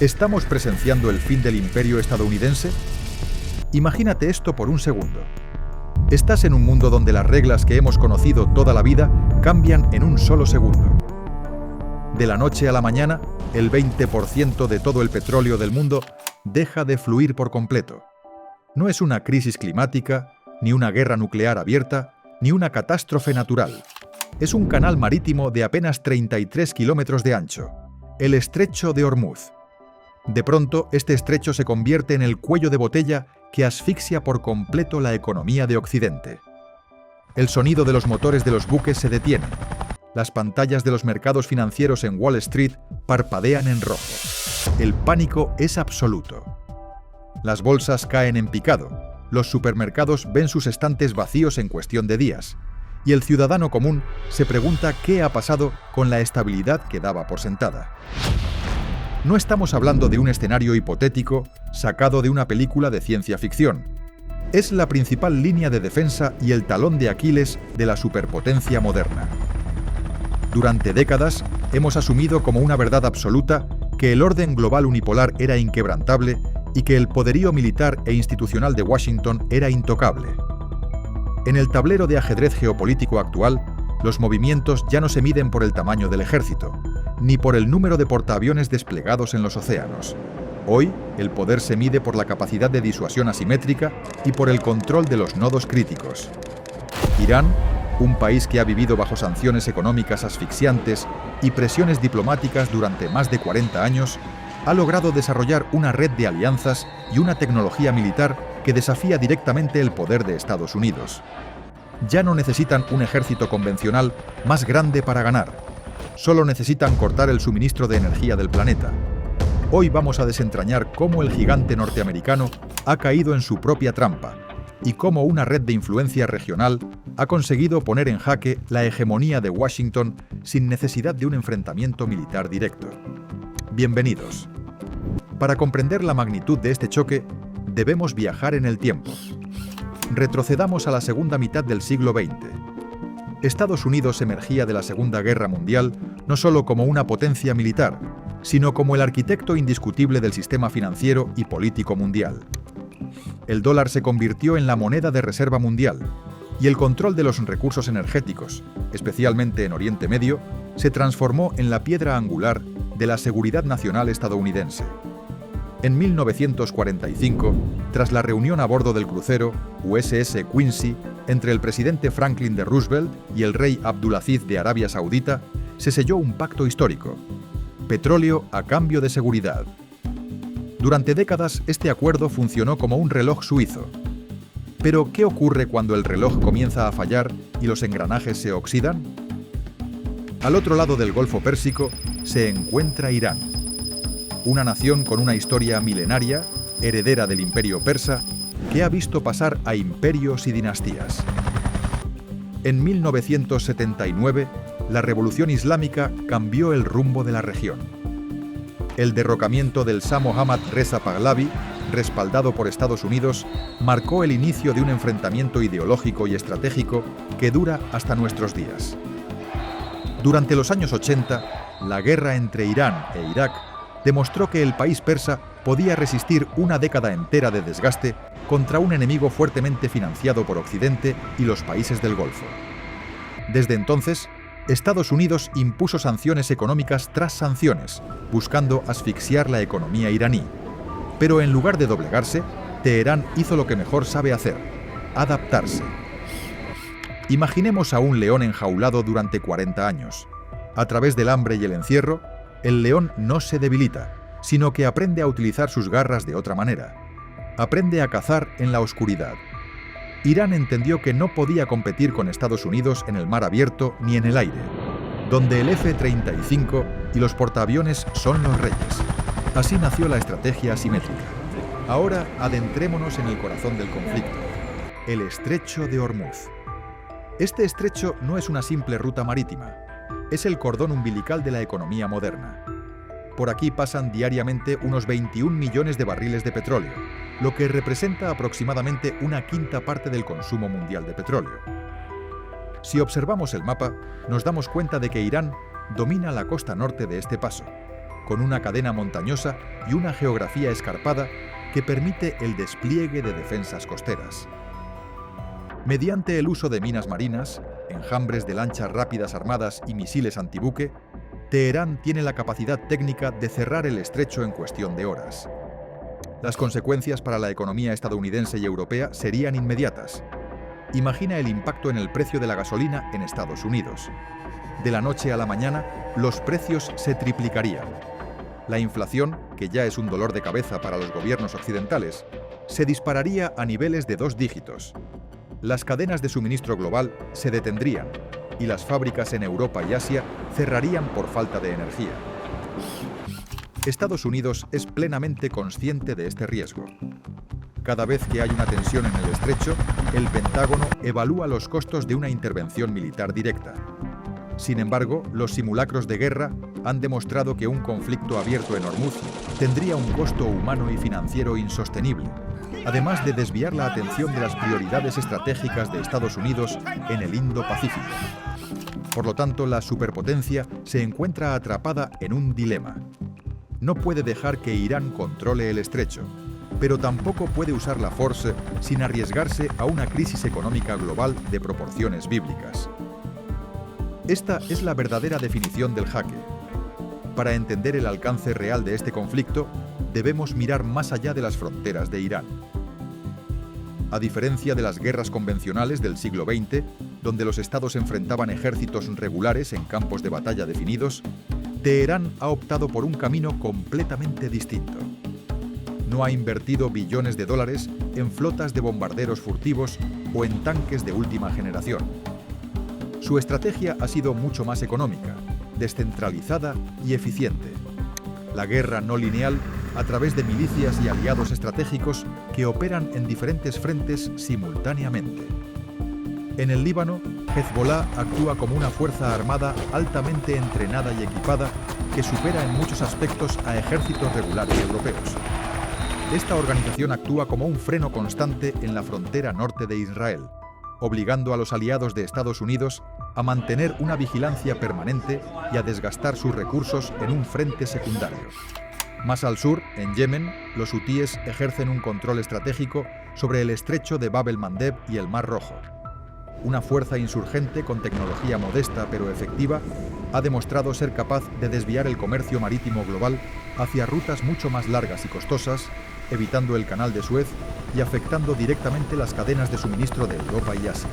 ¿Estamos presenciando el fin del imperio estadounidense? Imagínate esto por un segundo. Estás en un mundo donde las reglas que hemos conocido toda la vida cambian en un solo segundo. De la noche a la mañana, el 20% de todo el petróleo del mundo deja de fluir por completo. No es una crisis climática, ni una guerra nuclear abierta, ni una catástrofe natural. Es un canal marítimo de apenas 33 kilómetros de ancho, el Estrecho de Hormuz. De pronto, este estrecho se convierte en el cuello de botella que asfixia por completo la economía de Occidente. El sonido de los motores de los buques se detiene. Las pantallas de los mercados financieros en Wall Street parpadean en rojo. El pánico es absoluto. Las bolsas caen en picado, los supermercados ven sus estantes vacíos en cuestión de días, y el ciudadano común se pregunta qué ha pasado con la estabilidad que daba por sentada. No estamos hablando de un escenario hipotético sacado de una película de ciencia ficción. Es la principal línea de defensa y el talón de Aquiles de la superpotencia moderna. Durante décadas hemos asumido como una verdad absoluta que el orden global unipolar era inquebrantable y que el poderío militar e institucional de Washington era intocable. En el tablero de ajedrez geopolítico actual, los movimientos ya no se miden por el tamaño del ejército, ni por el número de portaaviones desplegados en los océanos. Hoy, el poder se mide por la capacidad de disuasión asimétrica y por el control de los nodos críticos. Irán, un país que ha vivido bajo sanciones económicas asfixiantes y presiones diplomáticas durante más de 40 años, ha logrado desarrollar una red de alianzas y una tecnología militar que desafía directamente el poder de Estados Unidos. Ya no necesitan un ejército convencional más grande para ganar. Solo necesitan cortar el suministro de energía del planeta. Hoy vamos a desentrañar cómo el gigante norteamericano ha caído en su propia trampa y cómo una red de influencia regional ha conseguido poner en jaque la hegemonía de Washington sin necesidad de un enfrentamiento militar directo. Bienvenidos. Para comprender la magnitud de este choque, debemos viajar en el tiempo. Retrocedamos a la segunda mitad del siglo XX. Estados Unidos emergía de la Segunda Guerra Mundial no solo como una potencia militar, sino como el arquitecto indiscutible del sistema financiero y político mundial. El dólar se convirtió en la moneda de reserva mundial, y el control de los recursos energéticos, especialmente en Oriente Medio, se transformó en la piedra angular de la seguridad nacional estadounidense. En 1945, tras la reunión a bordo del crucero USS Quincy entre el presidente Franklin D. Roosevelt y el rey Abdulaziz de Arabia Saudita, se selló un pacto histórico: petróleo a cambio de seguridad. Durante décadas, este acuerdo funcionó como un reloj suizo. Pero, ¿qué ocurre cuando el reloj comienza a fallar y los engranajes se oxidan? Al otro lado del Golfo Pérsico se encuentra Irán, una nación con una historia milenaria, heredera del imperio persa, que ha visto pasar a imperios y dinastías. En 1979, la Revolución Islámica cambió el rumbo de la región. El derrocamiento del Shah Mohammad Reza Pahlavi, respaldado por Estados Unidos, marcó el inicio de un enfrentamiento ideológico y estratégico que dura hasta nuestros días. Durante los años 80, la guerra entre Irán e Irak demostró que el país persa podía resistir una década entera de desgaste contra un enemigo fuertemente financiado por Occidente y los países del Golfo. Desde entonces, Estados Unidos impuso sanciones económicas tras sanciones, buscando asfixiar la economía iraní. Pero en lugar de doblegarse, Teherán hizo lo que mejor sabe hacer: adaptarse. Imaginemos a un león enjaulado durante 40 años. A través del hambre y el encierro, el león no se debilita, sino que aprende a utilizar sus garras de otra manera. Aprende a cazar en la oscuridad. Irán entendió que no podía competir con Estados Unidos en el mar abierto ni en el aire, donde el F-35 y los portaaviones son los reyes. Así nació la estrategia asimétrica. Ahora adentrémonos en el corazón del conflicto, el Estrecho de Hormuz. Este estrecho no es una simple ruta marítima, es el cordón umbilical de la economía moderna. Por aquí pasan diariamente unos 21 millones de barriles de petróleo, lo que representa aproximadamente una quinta parte del consumo mundial de petróleo. Si observamos el mapa, nos damos cuenta de que Irán domina la costa norte de este paso. con una cadena montañosa y una geografía escarpada que permite el despliegue de defensas costeras. Mediante el uso de minas marinas, enjambres de lanchas rápidas armadas y misiles antibuque, Teherán tiene la capacidad técnica de cerrar el estrecho en cuestión de horas. Las consecuencias para la economía estadounidense y europea serían inmediatas. Imagina el impacto en el precio de la gasolina en Estados Unidos. De la noche a la mañana, los precios se triplicarían. La inflación, que ya es un dolor de cabeza para los gobiernos occidentales, se dispararía a niveles de 2 dígitos. Las cadenas de suministro global se detendrían y las fábricas en Europa y Asia cerrarían por falta de energía. Estados Unidos es plenamente consciente de este riesgo. Cada vez que hay una tensión en el estrecho, el Pentágono evalúa los costos de una intervención militar directa. Sin embargo, los simulacros de guerra han demostrado que un conflicto abierto en Hormuz tendría un costo humano y financiero insostenible, además de desviar la atención de las prioridades estratégicas de Estados Unidos en el Indo-Pacífico. Por lo tanto, la superpotencia se encuentra atrapada en un dilema. No puede dejar que Irán controle el estrecho, pero tampoco puede usar la fuerza sin arriesgarse a una crisis económica global de proporciones bíblicas. Esta es la verdadera definición del jaque. Para entender el alcance real de este conflicto, debemos mirar más allá de las fronteras de Irán. A diferencia de las guerras convencionales del siglo XX, donde los estados enfrentaban ejércitos regulares en campos de batalla definidos, Teherán ha optado por un camino completamente distinto. No ha invertido billones de dólares en flotas de bombarderos furtivos o en tanques de última generación. Su estrategia ha sido mucho más económica, descentralizada y eficiente. La guerra no lineal a través de milicias y aliados estratégicos que operan en diferentes frentes simultáneamente. En el Líbano, Hezbollah actúa como una fuerza armada altamente entrenada y equipada que supera en muchos aspectos a ejércitos regulares europeos. Esta organización actúa como un freno constante en la frontera norte de Israel, obligando a los aliados de Estados Unidos a mantener una vigilancia permanente y a desgastar sus recursos en un frente secundario. Más al sur, en Yemen, los hutíes ejercen un control estratégico sobre el estrecho de Bab el-Mandeb y el Mar Rojo. Una fuerza insurgente con tecnología modesta pero efectiva ha demostrado ser capaz de desviar el comercio marítimo global hacia rutas mucho más largas y costosas, evitando el Canal de Suez y afectando directamente las cadenas de suministro de Europa y Asia.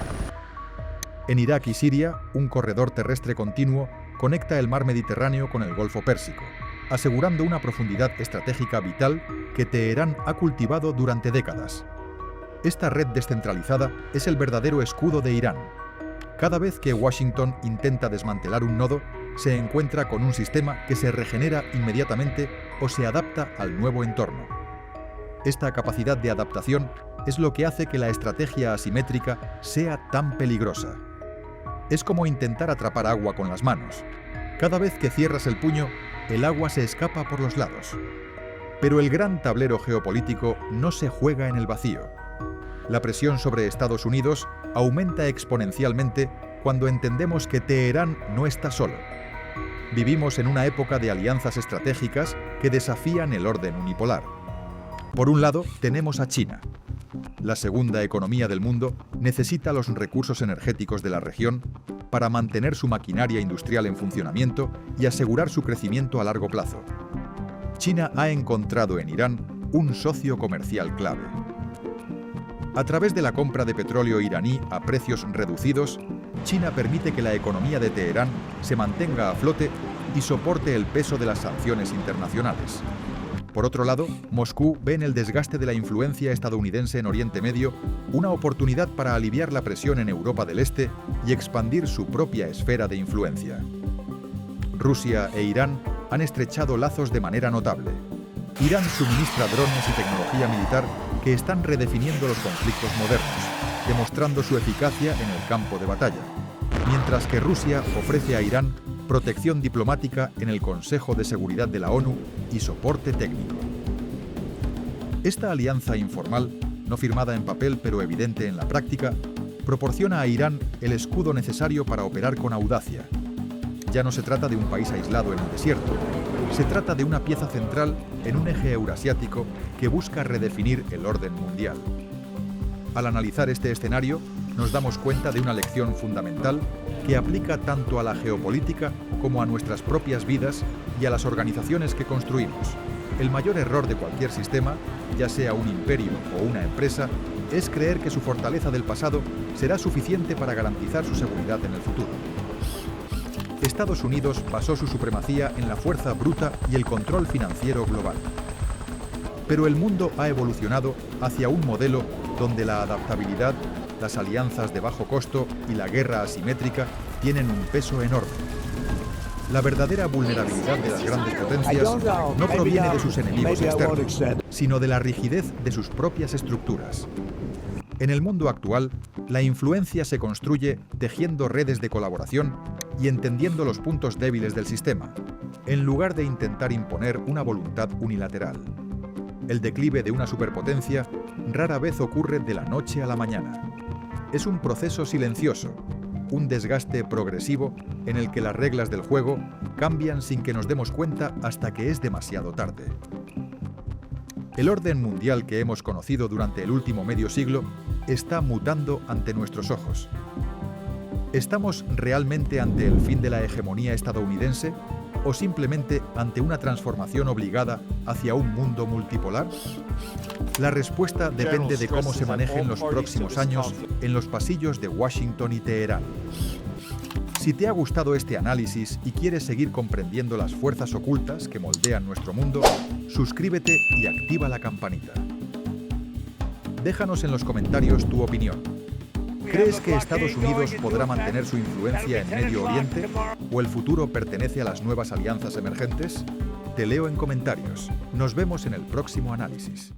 En Irak y Siria, un corredor terrestre continuo conecta el mar Mediterráneo con el Golfo Pérsico, asegurando una profundidad estratégica vital que Teherán ha cultivado durante décadas. Esta red descentralizada es el verdadero escudo de Irán. Cada vez que Washington intenta desmantelar un nodo, se encuentra con un sistema que se regenera inmediatamente o se adapta al nuevo entorno. Esta capacidad de adaptación es lo que hace que la estrategia asimétrica sea tan peligrosa. Es como intentar atrapar agua con las manos. Cada vez que cierras el puño, el agua se escapa por los lados. Pero el gran tablero geopolítico no se juega en el vacío. La presión sobre Estados Unidos aumenta exponencialmente cuando entendemos que Teherán no está solo. Vivimos en una época de alianzas estratégicas que desafían el orden unipolar. Por un lado, tenemos a China. La segunda economía del mundo necesita los recursos energéticos de la región para mantener su maquinaria industrial en funcionamiento y asegurar su crecimiento a largo plazo. China ha encontrado en Irán un socio comercial clave. A través de la compra de petróleo iraní a precios reducidos, China permite que la economía de Teherán se mantenga a flote y soporte el peso de las sanciones internacionales. Por otro lado, Moscú ve en el desgaste de la influencia estadounidense en Oriente Medio una oportunidad para aliviar la presión en Europa del Este y expandir su propia esfera de influencia. Rusia e Irán han estrechado lazos de manera notable. Irán suministra drones y tecnología militar que están redefiniendo los conflictos modernos, demostrando su eficacia en el campo de batalla, mientras que Rusia ofrece a Irán protección diplomática en el Consejo de Seguridad de la ONU y soporte técnico. Esta alianza informal, no firmada en papel pero evidente en la práctica, proporciona a Irán el escudo necesario para operar con audacia. Ya no se trata de un país aislado en el desierto, Se trata de una pieza central en un eje eurasiático que busca redefinir el orden mundial. Al analizar este escenario, nos damos cuenta de una lección fundamental que aplica tanto a la geopolítica como a nuestras propias vidas y a las organizaciones que construimos. El mayor error de cualquier sistema, ya sea un imperio o una empresa, es creer que su fortaleza del pasado será suficiente para garantizar su seguridad en el futuro. Estados Unidos basó su supremacía en la fuerza bruta y el control financiero global. Pero el mundo ha evolucionado hacia un modelo donde la adaptabilidad, las alianzas de bajo costo y la guerra asimétrica tienen un peso enorme. La verdadera vulnerabilidad de las grandes potencias no proviene de sus enemigos externos, sino de la rigidez de sus propias estructuras. En el mundo actual, la influencia se construye tejiendo redes de colaboración y entendiendo los puntos débiles del sistema, en lugar de intentar imponer una voluntad unilateral. El declive de una superpotencia rara vez ocurre de la noche a la mañana. Es un proceso silencioso, un desgaste progresivo en el que las reglas del juego cambian sin que nos demos cuenta hasta que es demasiado tarde. El orden mundial que hemos conocido durante el último medio siglo está mutando ante nuestros ojos. ¿Estamos realmente ante el fin de la hegemonía estadounidense o simplemente ante una transformación obligada hacia un mundo multipolar? La respuesta depende de cómo se manejen los próximos años en los pasillos de Washington y Teherán. Si te ha gustado este análisis y quieres seguir comprendiendo las fuerzas ocultas que moldean nuestro mundo, suscríbete y activa la campanita. Déjanos en los comentarios tu opinión. ¿Crees que Estados Unidos podrá mantener su influencia en Medio Oriente o el futuro pertenece a las nuevas alianzas emergentes? Te leo en comentarios. Nos vemos en el próximo análisis.